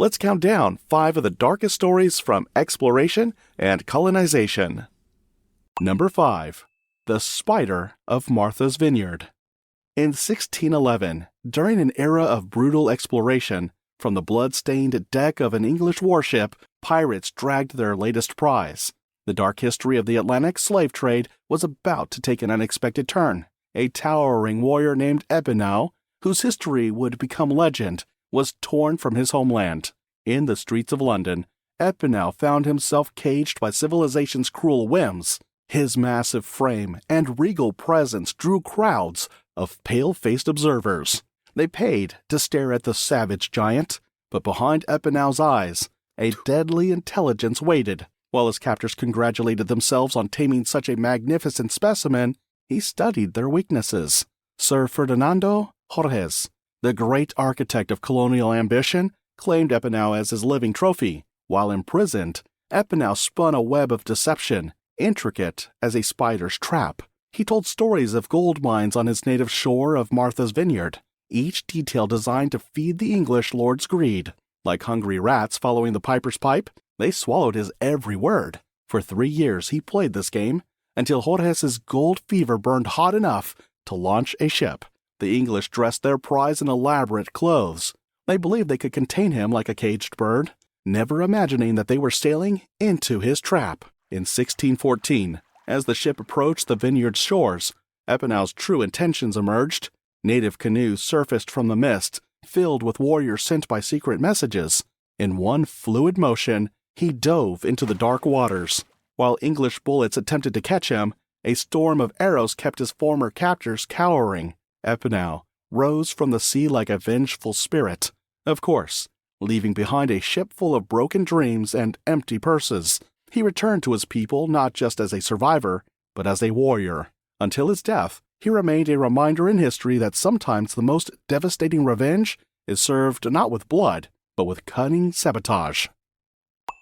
let's count down 5 of the darkest stories from exploration and colonization. Number 5. The Spider of Martha's Vineyard. In 1611, during an era of brutal exploration, from the blood-stained deck of an English warship, pirates dragged their latest prize. The dark history of the Atlantic slave trade was about to take an unexpected turn. A towering warrior named Epinau, whose history would become legend, was torn from his homeland. In the streets of London, Epinau found himself caged by civilization's cruel whims. His massive frame and regal presence drew crowds of pale-faced observers. They paid to stare at the savage giant, but behind Epinau's eyes, a deadly intelligence waited. While his captors congratulated themselves on taming such a magnificent specimen, he studied their weaknesses. Sir Ferdinando Jorges, the great architect of colonial ambition, claimed Epinau as his living trophy. While imprisoned, Epinau spun a web of deception, intricate as a spider's trap. He told stories of gold mines on his native shore of Martha's Vineyard, each detail designed to feed the English lord's greed. Like hungry rats following the piper's pipe, they swallowed his every word. For 3 years he played this game, until Jorge's gold fever burned hot enough to launch a ship. The English dressed their prize in elaborate clothes. They believed they could contain him like a caged bird, never imagining that they were sailing into his trap. In 1614, as the ship approached the vineyard's shores, Epinau's true intentions emerged. Native canoes surfaced from the mist, filled with warriors sent by secret messages. In one fluid motion, he dove into the dark waters. While English bullets attempted to catch him, a storm of arrows kept his former captors cowering. Epinau rose from the sea like a vengeful spirit, of course, leaving behind a ship full of broken dreams and empty purses. He returned to his people not just as a survivor, but as a warrior. Until his death, he remained a reminder in history that sometimes the most devastating revenge is served not with blood, but with cunning sabotage.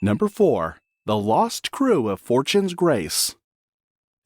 Number 4. The Lost Crew of Fortune's Grace.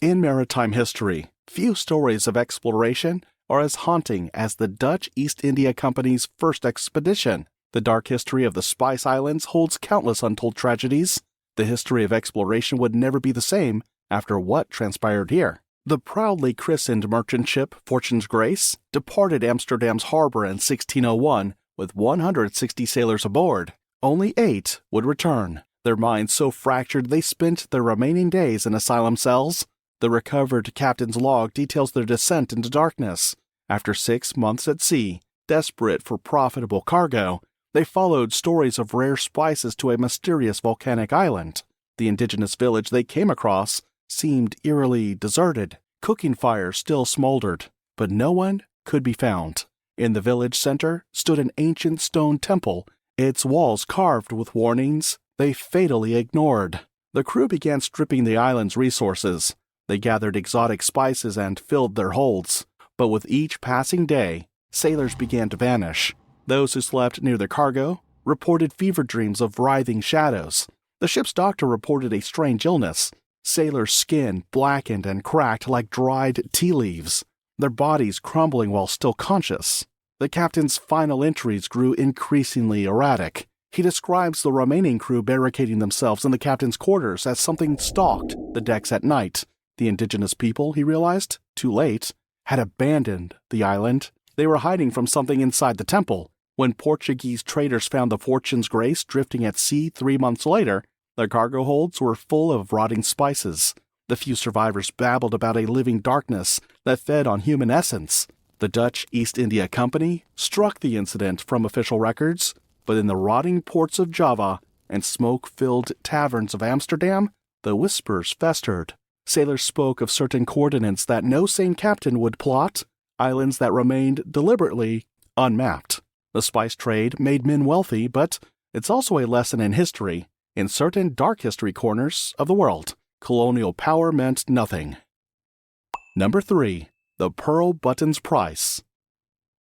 In maritime history, few stories of exploration are as haunting as the Dutch East India Company's first expedition. The dark history of the Spice Islands holds countless untold tragedies. The history of exploration would never be the same after what transpired here. The proudly christened merchant ship Fortune's Grace departed Amsterdam's harbor in 1601 with 160 sailors aboard. Only 8 would return, their minds so fractured they spent their remaining days in asylum cells. The recovered captain's log details their descent into darkness. After 6 months at sea, desperate for profitable cargo, they followed stories of rare spices to a mysterious volcanic island. The indigenous village they came across seemed eerily deserted. Cooking fires still smoldered, but no one could be found. In the village center stood an ancient stone temple, its walls carved with warnings they fatally ignored. The crew began stripping the island's resources. They gathered exotic spices and filled their holds. But with each passing day, sailors began to vanish. Those who slept near their cargo reported fever dreams of writhing shadows. The ship's doctor reported a strange illness. Sailors' skin blackened and cracked like dried tea leaves, their bodies crumbling while still conscious. The captain's final entries grew increasingly erratic. He describes the remaining crew barricading themselves in the captain's quarters as something stalked the decks at night. The indigenous people, he realized, too late, had abandoned the island. They were hiding from something inside the temple. When Portuguese traders found the Fortune's Grace drifting at sea 3 months later, their cargo holds were full of rotting spices. The few survivors babbled about a living darkness that fed on human essence. The Dutch East India Company struck the incident from official records, but in the rotting ports of Java and smoke-filled taverns of Amsterdam, the whispers festered. Sailors spoke of certain coordinates that no sane captain would plot, islands that remained deliberately unmapped. The spice trade made men wealthy, but it's also a lesson in history. In certain dark history corners of the world, colonial power meant nothing. Number 3. The Pearl Button's Price.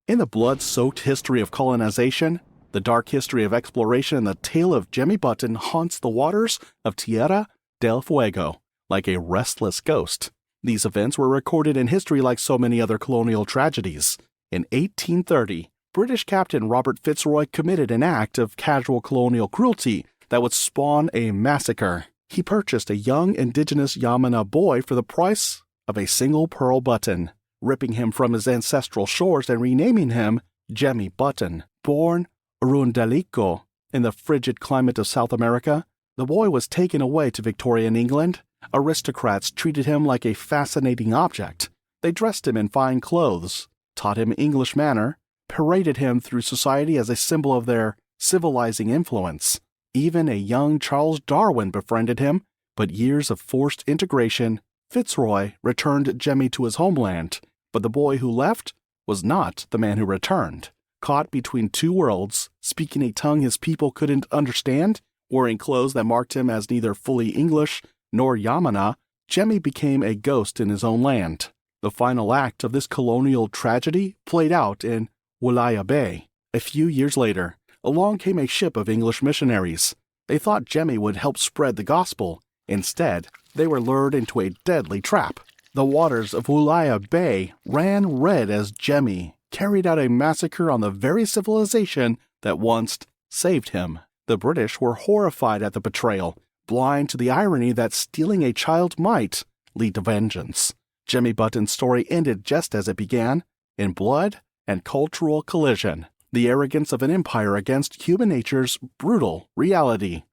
In the blood-soaked history of colonization, the dark history of exploration and the tale of Jemmy Button haunts the waters of Tierra del Fuego like a restless ghost. These events were recorded in history like so many other colonial tragedies. In 1830, British Captain Robert Fitzroy committed an act of casual colonial cruelty that would spawn a massacre. He purchased a young indigenous Yamana boy for the price of a single pearl button, ripping him from his ancestral shores and renaming him Jemmy Button. Born Urundaliko in the frigid climate of South America, the boy was taken away to Victorian England. Aristocrats treated him like a fascinating object. They dressed him in fine clothes, taught him English manner, paraded him through society as a symbol of their civilizing influence. Even a young Charles Darwin befriended him, but years of forced integration, Fitzroy returned Jemmy to his homeland, but the boy who left was not the man who returned. Caught between two worlds, speaking a tongue his people couldn't understand, wearing clothes that marked him as neither fully English nor Yamana, Jemmy became a ghost in his own land. The final act of this colonial tragedy played out in Woollaya Bay. A few years later, along came a ship of English missionaries. They thought Jemmy would help spread the gospel. Instead, they were lured into a deadly trap. The waters of Woollaya Bay ran red as Jemmy carried out a massacre on the very civilization that once saved him. The British were horrified at the betrayal, blind to the irony that stealing a child might lead to vengeance. Jemmy Button's story ended just as it began, in blood and cultural collision, the arrogance of an empire against human nature's brutal reality.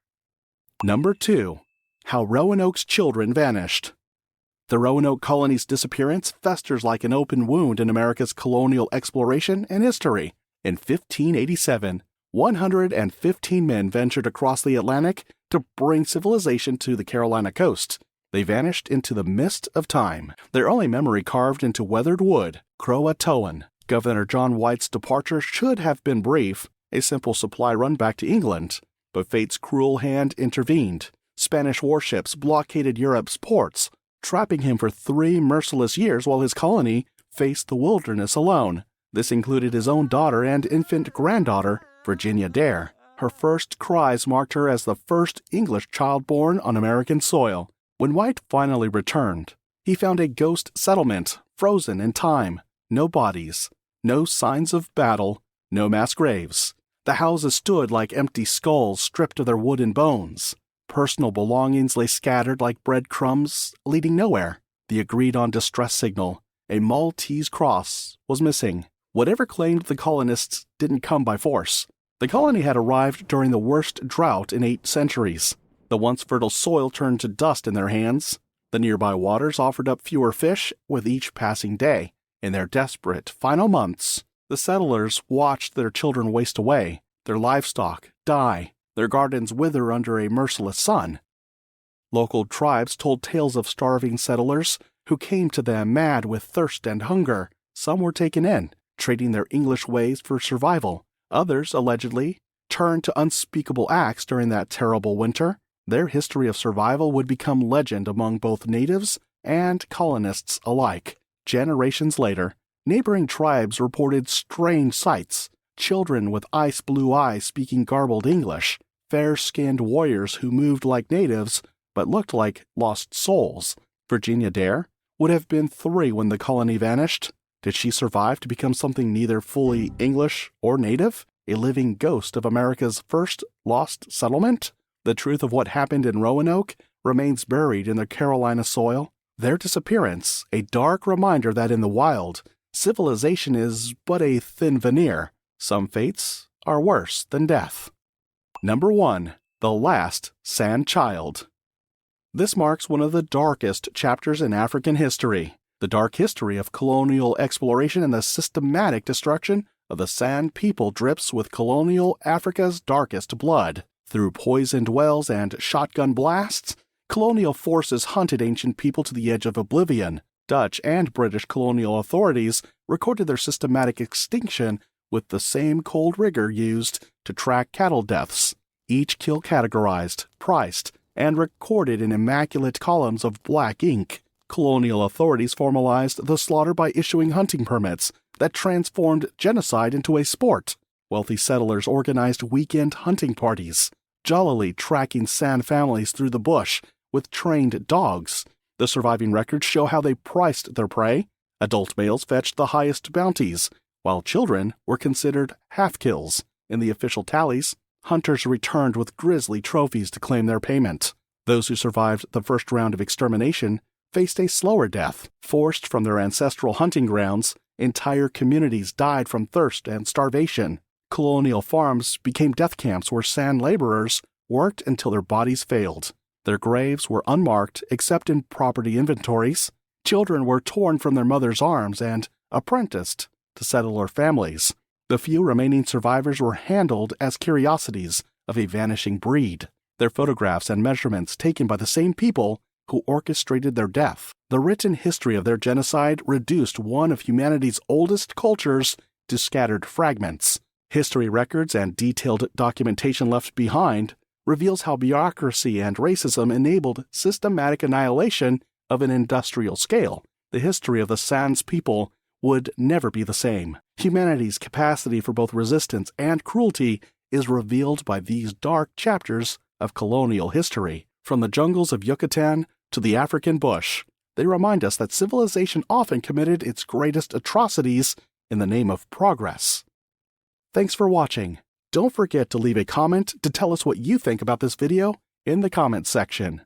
Number 2. How Rowan Oaks children vanished. The Roanoke colony's disappearance festers like an open wound in America's colonial exploration and history. In 1587, 115 men ventured across the Atlantic to bring civilization to the Carolina coast. They vanished into the mist of time, their only memory carved into weathered wood, Croatoan. Governor John White's departure should have been brief, a simple supply run back to England, but fate's cruel hand intervened. Spanish warships blockaded Europe's ports, trapping him for 3 merciless years while his colony faced the wilderness alone. This included his own daughter and infant granddaughter, Virginia Dare. Her first cries marked her as the first English child born on American soil. When White finally returned, he found a ghost settlement, frozen in time. No bodies, no signs of battle, no mass graves. The houses stood like empty skulls stripped of their wooden bones. Personal belongings lay scattered like breadcrumbs, leading nowhere. The agreed-on distress signal, a Maltese cross, was missing. Whatever claimed the colonists didn't come by force. The colony had arrived during the worst drought in 8 centuries. The once fertile soil turned to dust in their hands. The nearby waters offered up fewer fish with each passing day. In their desperate final months, the settlers watched their children waste away, their livestock die, their gardens wither under a merciless sun. Local tribes told tales of starving settlers who came to them mad with thirst and hunger. Some were taken in, trading their English ways for survival. Others, allegedly, turned to unspeakable acts during that terrible winter. Their history of survival would become legend among both natives and colonists alike. Generations later, neighboring tribes reported strange sights, children with ice-blue eyes speaking garbled English, fair-skinned warriors who moved like natives but looked like lost souls. Virginia Dare would have been 3 when the colony vanished. Did she survive to become something neither fully English or native? A living ghost of America's first lost settlement? The truth of what happened in Roanoke remains buried in the Carolina soil. Their disappearance, a dark reminder that in the wild, civilization is but a thin veneer. Some fates are worse than death. Number 1. The Last Sand Child. This marks one of the darkest chapters in African history. The dark history of colonial exploration and the systematic destruction of the Sand people drips with colonial Africa's darkest blood. Through poisoned wells and shotgun blasts, colonial forces hunted ancient people to the edge of oblivion. Dutch and British colonial authorities recorded their systematic extinction with the same cold rigor used to track cattle deaths. Each kill categorized, priced, and recorded in immaculate columns of black ink. Colonial authorities formalized the slaughter by issuing hunting permits that transformed genocide into a sport. Wealthy settlers organized weekend hunting parties, jollily tracking Sand families through the bush with trained dogs. The surviving records show how they priced their prey. Adult males fetched the highest bounties, while children were considered half-kills. In the official tallies, hunters returned with grisly trophies to claim their payment. Those who survived the first round of extermination faced a slower death. Forced from their ancestral hunting grounds, entire communities died from thirst and starvation. Colonial farms became death camps where sand laborers worked until their bodies failed. Their graves were unmarked except in property inventories. Children were torn from their mother's arms and apprenticed to settler families. The few remaining survivors were handled as curiosities of a vanishing breed, their photographs and measurements taken by the same people who orchestrated their death. The written history of their genocide reduced one of humanity's oldest cultures to scattered fragments. History records and detailed documentation left behind reveals how bureaucracy and racism enabled systematic annihilation of an industrial scale. The history of the Sans people would never be the same. Humanity's capacity for both resistance and cruelty is revealed by these dark chapters of colonial history. From the jungles of Yucatan to the African bush, they remind us that civilization often committed its greatest atrocities in the name of progress. Thanks for watching. Don't forget to leave a comment to tell us what you think about this video in the comments section.